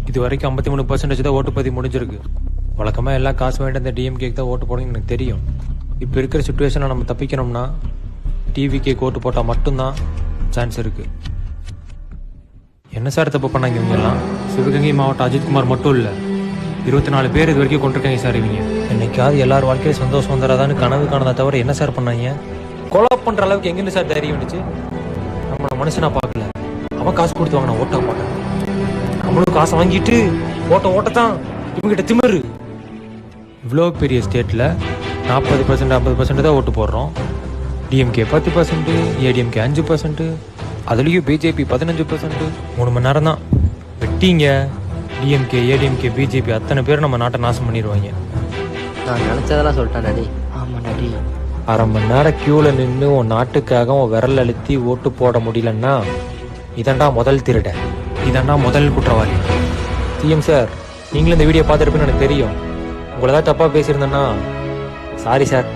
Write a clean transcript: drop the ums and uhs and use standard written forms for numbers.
இது வரைக்கும் 53% தான் ஓட்டு பதிவு முடிஞ்சிருக்கு. வழக்கமாக எல்லாம் காசு வேண்டிய அந்த டிஎம்கேக்கு தான் ஓட்டு போடணும்னு எனக்கு தெரியும். இப்போ இருக்கிற சுச்சுவேஷனை நம்ம தப்பிக்கணும்னா டிவிகேக்கு ஓட்டு போட்டால் மட்டும்தான் சான்ஸ் இருக்குது. என்ன சார் தப்பு பண்ணாங்க இவங்கெல்லாம்? சிவகங்கை மாவட்டம் அஜித்குமார் மட்டும் இல்லை, 24 பேர் இது வரைக்கும் கொண்டிருக்காங்க சார். இவங்க என்னைக்காவது எல்லார் வாழ்க்கையும் சந்தோஷம் வந்துடாதான்னு கனவு காணதை தவிர என்ன சார் பண்ணாங்க? கொலை பண்ணுற அளவுக்கு எங்கேருந்து சார் தைரியம் வந்துச்சு? நம்மளை மனுஷனா பார்க்கல, அவன் காசு கொடுத்து வாங்கின ஓட்ட மாட்டேன். நம்மளும் காசை வாங்கிட்டு ஓட்டத்தான் இவங்ககிட்ட திமிரு. இவ்வளோ பெரிய ஸ்டேட்டில் 40% 50% தான் ஓட்டு போடுறோம். டிஎம்கே 10%, ஏடிஎம்கே 5%, அதுலேயும் பிஜேபி 15%. 3 மணி நேரம் தான் வெட்டிங்க. டிஎம்கே ஏடிஎம்கே பிஜேபி அத்தனை பேர் நம்ம நாட்டை நாசம் பண்ணிடுவாங்க. நான் நினச்சதெல்லாம் சொல்லிட்டேன் டாடி. ஆமாம் டாடி. அரை மணி நேரம் க்யூவில் நின்று உன் நாட்டுக்காக உன் விரல் அழுத்தி ஓட்டு போட முடியலன்னா இதாண்டா முதல் திருட, இதாண்டா முதல் குற்றவாளி. சிஎம் சார், நீங்களும் இந்த வீடியோ பார்த்துருப்பேன்னு எனக்கு தெரியும். உங்களை தான் தப்பாக பேசியிருந்தேன்னா சாரி சார்.